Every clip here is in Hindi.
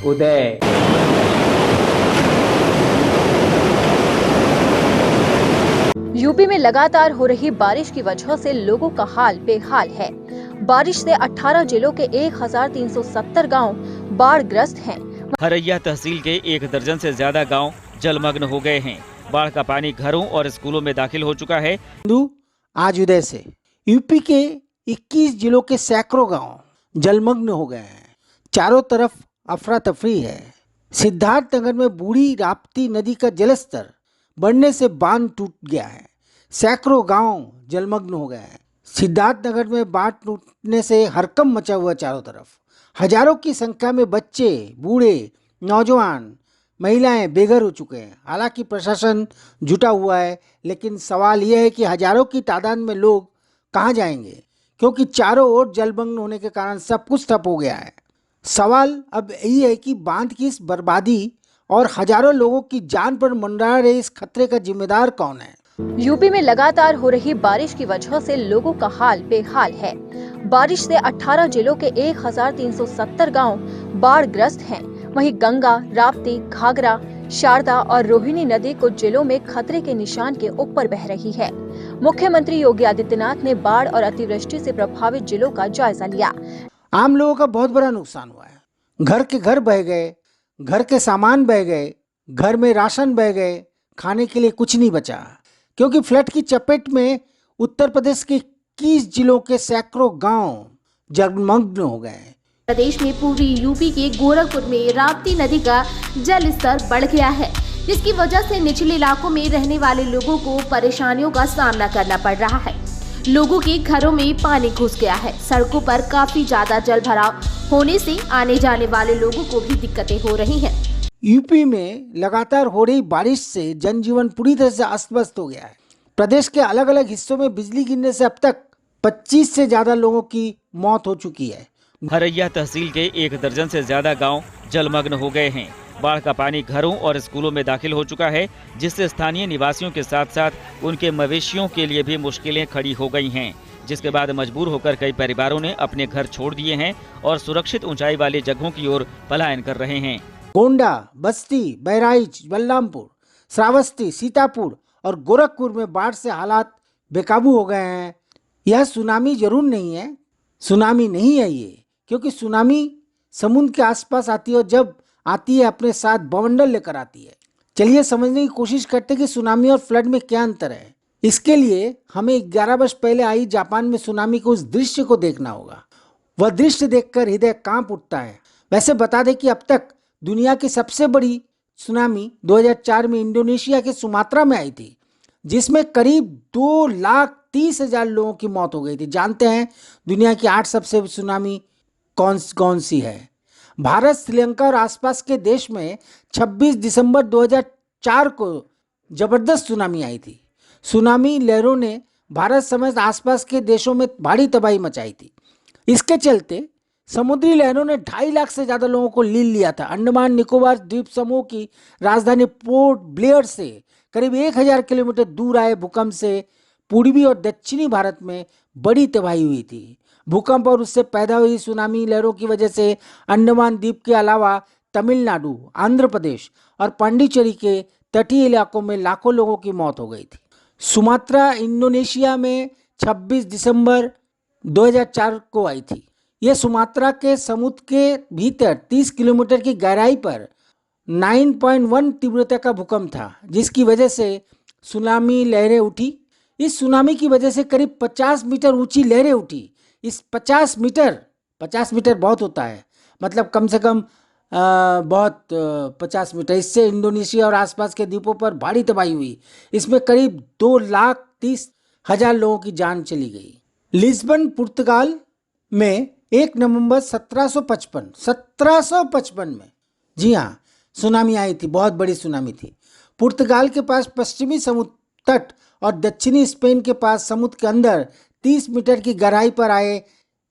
उदय। यूपी में लगातार हो रही बारिश की वजह से लोगों का हाल बेहाल है। बारिश से 18 जिलों के 1370 गांव बाढ़ ग्रस्त हैं। हरैया तहसील के 1 दर्जन से ज्यादा गांव जलमग्न हो गए हैं। बाढ़ का पानी घरों और स्कूलों में दाखिल हो चुका है। आज उदय से यूपी के 21 जिलों के सैकड़ों गांव जलमग्न हो गए हैं। चारों तरफ अफरा तफरी है। सिद्धार्थनगर में बूढ़ी राप्ती नदी का जलस्तर बढ़ने से बांध टूट गया है। सैकड़ों गांव जलमग्न हो गए हैं। सिद्धार्थनगर में बांध टूटने से हड़कंप मचा हुआ चारों तरफ। हजारों की संख्या में बच्चे, बूढ़े, नौजवान, महिलाएं बेघर हो चुके हैं। हालांकि प्रशासन जुटा हुआ है, लेकिन सवाल यह है कि हजारों की तादाद में लोग कहां जाएंगे, क्योंकि चारों ओर जलमग्न होने के कारण सब कुछ ठप हो गया है। सवाल अब यही है कि बांध की इस बर्बादी और हजारों लोगों की जान पर मंडरा रहे इस खतरे का जिम्मेदार कौन है। यूपी में लगातार हो रही बारिश की वजह से लोगों का हाल बेहाल है। बारिश से 18 जिलों के 1370 गांव बाढ़ ग्रस्त हैं। वहीं गंगा, राप्ती, घाघरा, शारदा और रोहिणी नदी कुछ जिलों में खतरे के निशान के ऊपर बह रही है। मुख्यमंत्री योगी आदित्यनाथ ने बाढ़ और अतिवृष्टि से प्रभावित जिलों का जायजा लिया। आम लोगों का बहुत बड़ा नुकसान हुआ है। घर के घर बह गए, घर के सामान बह गए, घर में राशन बह गए, खाने के लिए कुछ नहीं बचा, क्योंकि फ्लड की चपेट में उत्तर प्रदेश के 21 जिलों के सैकड़ों गांव जलमग्न हो गए। प्रदेश में पूर्वी यूपी के गोरखपुर में राप्ती नदी का जल स्तर बढ़ गया है, जिसकी वजह से निचले इलाकों में रहने वाले लोगों को परेशानियों का सामना करना पड़ रहा है। लोगों के घरों में पानी घुस गया है। सड़कों पर काफी ज्यादा जल भराव होने से आने जाने वाले लोगों को भी दिक्कतें हो रही हैं। यूपी में लगातार हो रही बारिश से जनजीवन पूरी तरह से अस्त व्यस्त हो गया है। प्रदेश के अलग अलग हिस्सों में बिजली गिरने से अब तक 25 से ज्यादा लोगों की मौत हो चुकी है। हरैया तहसील के 1 दर्जन से ज्यादा गांव जलमग्न हो गए हैं। बाढ़ का पानी घरों और स्कूलों में दाखिल हो चुका है, जिससे स्थानीय निवासियों के साथ साथ उनके मवेशियों के लिए भी मुश्किलें खड़ी हो गई हैं, जिसके बाद मजबूर होकर कई परिवारों ने अपने घर छोड़ दिए हैं और सुरक्षित ऊंचाई वाली जगहों की ओर पलायन कर रहे हैं। गोंडा, बस्ती, बहराइच, बलरामपुर, श्रावस्ती, सीतापुर और गोरखपुर में बाढ़ से हालात बेकाबू हो गए हैं। यह सुनामी जरूर नहीं है, सुनामी नहीं है ये, क्योंकि सुनामी समुद्र के आसपास आती है और जब आती है अपने साथ बवंडर लेकर आती है। चलिए समझने की कोशिश करते हैं कि सुनामी और फ्लड में क्या अंतर है। इसके लिए हमें 11 वर्ष पहले आई जापान में सुनामी के उस दृश्य को देखना होगा। वह दृश्य देखकर हृदय कांप उठता है। वैसे बता दें कि अब तक दुनिया की सबसे बड़ी सुनामी 2004 में इंडोनेशिया के सुमात्रा में आई थी, जिसमें करीब 2,30,000 लोगों की मौत हो गई थी। जानते हैं दुनिया की 8 सबसे सुनामी कौन सी है? भारत, श्रीलंका और आसपास के देश में 26 दिसंबर 2004 को जबरदस्त सुनामी आई थी। सुनामी लहरों ने भारत समेत आसपास के देशों में भारी तबाही मचाई थी। इसके चलते समुद्री लहरों ने 2.5 लाख से ज्यादा लोगों को लील लिया था। अंडमान निकोबार द्वीप समूह की राजधानी पोर्ट ब्लेयर से करीब 1000 किलोमीटर दूर आए भूकंप से पूर्वी और दक्षिणी भारत में बड़ी तबाही हुई थी। भूकंप और उससे पैदा हुई सुनामी लहरों की वजह से अंडमान द्वीप के अलावा तमिलनाडु, आंध्र प्रदेश और पांडिचेरी के तटीय इलाकों में लाखों लोगों की मौत हो गई थी। सुमात्रा इंडोनेशिया में 26 दिसंबर 2004 को आई थी। यह सुमात्रा के समुद्र के भीतर 30 किलोमीटर की गहराई पर 9.1 तीव्रता का भूकंप था, जिसकी वजह से सुनामी लहरें उठी। इस सुनामी की वजह से करीब 50 मीटर ऊंची लहरें उठी। इस 50 मीटर बहुत होता है, मतलब कम से कम 50 मीटर। इससे इंडोनेशिया और आसपास के द्वीपों पर भारी तबाही हुई। इसमें करीब 2,30,000 लोगों की जान चली गई। लिस्बन, पुर्तगाल में 1 नवंबर 1755 में, जी हाँ, सुनामी आई थी। बहुत बड़ी सुनामी थी। पुर्तगाल के पास पश्चिमी समुद्र तट और दक्षिणी स्पेन के पास समुद्र के अंदर 30 मीटर की गहराई पर आए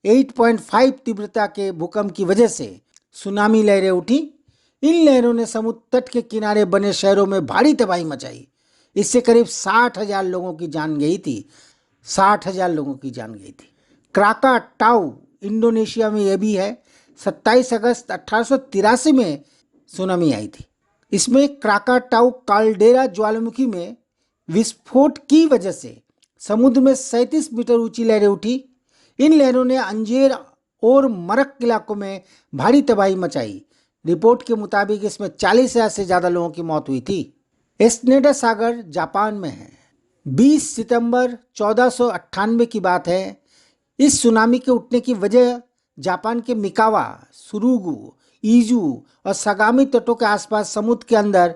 8.5 तीव्रता के भूकंप की वजह से सुनामी लहरें उठी। इन लहरों ने समुद्र तट के किनारे बने शहरों में भारी तबाही मचाई। इससे करीब 60,000 लोगों की जान गई थी। 60,000 लोगों की जान गई थी। क्राकाटाउ इंडोनेशिया में यह भी है। 27 अगस्त 1883 में सुनामी आई थी। इसमें क्राकाटाउ काल्डेरा ज्वालामुखी में विस्फोट की वजह से समुद्र में 37 मीटर ऊंची लहरें उठी। इन लहरों ने अंजेर और मरक इलाकों में भारी तबाही मचाई। रिपोर्ट के मुताबिक इसमें 40,000 से ज़्यादा लोगों की मौत हुई थी। एस्नेडा सागर जापान में है। 20 सितंबर 1498 की बात है। इस सुनामी के उठने की वजह जापान के मिकावा, सुरुगु, ईजू और सगामी तटों के आसपास समुद्र के अंदर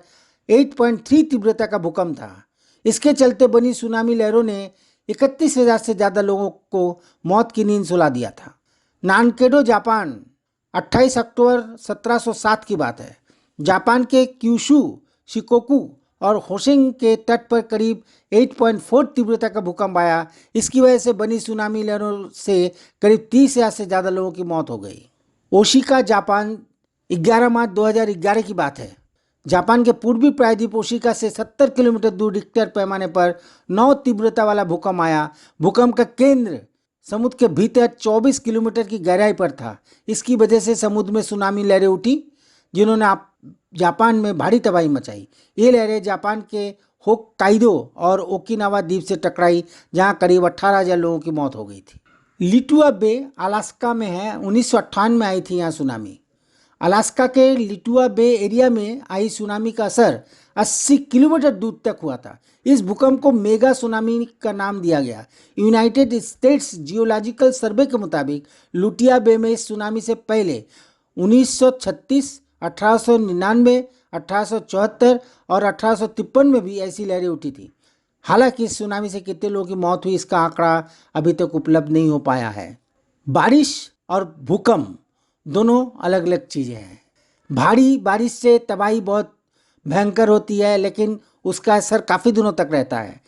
8.3 तीव्रता का भूकंप था। इसके चलते बनी सुनामी लहरों ने 31,000 से ज़्यादा लोगों को मौत की नींद सुला दिया था। नानकेडो जापान 28 अक्टूबर 1707 की बात है। जापान के क्यूशू, शिकोकू और होशिंग के तट पर करीब 8.4 तीव्रता का भूकंप आया। इसकी वजह से बनी सुनामी लहरों से करीब 30,000 से ज़्यादा लोगों की मौत हो गई। ओशिका जापान 11 मार्च 2011 की बात है। जापान के पूर्वी प्रायद्वीप ओशिका से 70 किलोमीटर दूर रिक्टर पैमाने पर 9 तीव्रता वाला भूकंप आया। भूकंप का केंद्र समुद्र के भीतर 24 किलोमीटर की गहराई पर था। इसकी वजह से समुद्र में सुनामी लहरें उठी, जिन्होंने जापान में भारी तबाही मचाई। ये लहरें जापान के होक्काइडो और ओकिनावा द्वीप से टकराई, जहां करीब 18,000 लोगों की मौत हो गई थी। लिटुआ बे अलास्का में है। 1958 में आई थी यहाँ सुनामी। अलास्का के लिटुआ बे एरिया में आई सुनामी का असर 80 किलोमीटर दूर तक हुआ था। इस भूकंप को मेगा सुनामी का नाम दिया गया। यूनाइटेड स्टेट्स जियोलॉजिकल सर्वे के मुताबिक लुटिया बे में इस सुनामी से पहले 1936, 1899, 1874 और 1853 में भी ऐसी लहरें उठी थी। हालांकि इस सुनामी से कितने लोगों की मौत हुई, इसका आंकड़ा अभी तक उपलब्ध नहीं हो पाया है। बारिश और भूकंप दोनों अलग अलग चीज़ें हैं। भारी बारिश से तबाही बहुत भयंकर होती है, लेकिन उसका असर काफ़ी दिनों तक रहता है।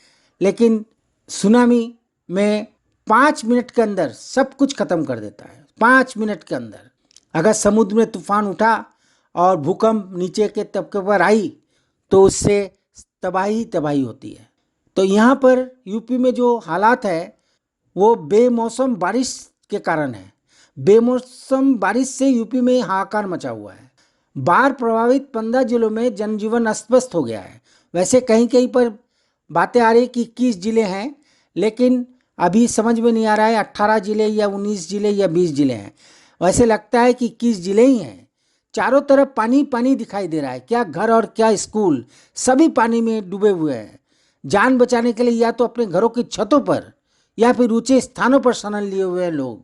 लेकिन सुनामी में 5 मिनट के अंदर सब कुछ ख़त्म कर देता है। 5 मिनट के अंदर अगर समुद्र में तूफान उठा और भूकंप नीचे के तबके पर आई तो उससे तबाही होती है। तो यहाँ पर यूपी में जो हालात है वो बेमौसम बारिश के कारण है। बेमौसम बारिश से यूपी में हाहाकार मचा हुआ है। बाढ़ प्रभावित 15 जिलों में जनजीवन अस्त व्यस्त हो गया है। वैसे कहीं कहीं पर बातें आ रही कि 21 जिले हैं, लेकिन अभी समझ में नहीं आ रहा है 18 जिले या 19 जिले या 20 जिले हैं। वैसे लगता है कि 21 जिले ही हैं। चारों तरफ पानी पानी दिखाई दे रहा है। क्या घर और क्या स्कूल, सभी पानी में डूबे हुए हैं। जान बचाने के लिए या तो अपने घरों की छतों पर या फिर ऊंचे स्थानों पर शरण लिए हुए हैं। लोग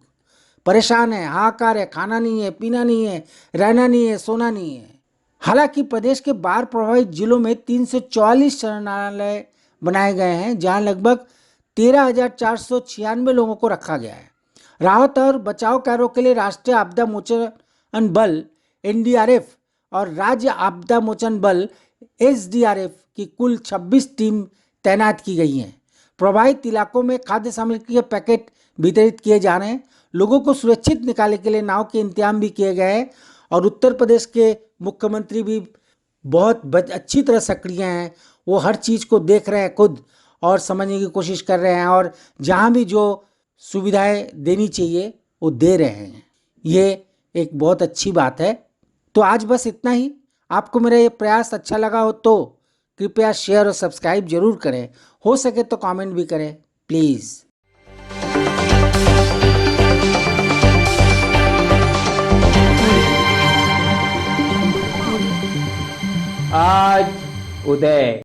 परेशान हैं, हाहाकार है, खाना नहीं है, पीना नहीं है, रहना नहीं है, सोना नहीं है। हालांकि प्रदेश के बाढ़ प्रभावित जिलों में 344 शरणालय बनाए गए हैं, जहां लगभग 13,496 लोगों को रखा गया है। राहत और बचाव कार्यों के लिए राष्ट्रीय आपदा मोचन बल NDRF और राज्य आपदा मोचन बल SDRF की कुल 26 टीम तैनात की गई हैं। प्रभावित इलाकों में खाद्य सामग्री के पैकेट वितरित किए जा रहे हैं। लोगों को सुरक्षित निकालने के लिए नाव के इंतजाम भी किए गए हैं और उत्तर प्रदेश के मुख्यमंत्री भी बहुत अच्छी तरह सक्रिय हैं। वो हर चीज़ को देख रहे हैं खुद और समझने की कोशिश कर रहे हैं और जहाँ भी जो सुविधाएं देनी चाहिए वो दे रहे हैं। ये एक बहुत अच्छी बात है। तो आज बस इतना ही। आपको मेरा ये प्रयास अच्छा लगा हो तो कृपया शेयर और सब्सक्राइब जरूर करें। हो सके तो कमेंट भी करें प्लीज़। आज उदय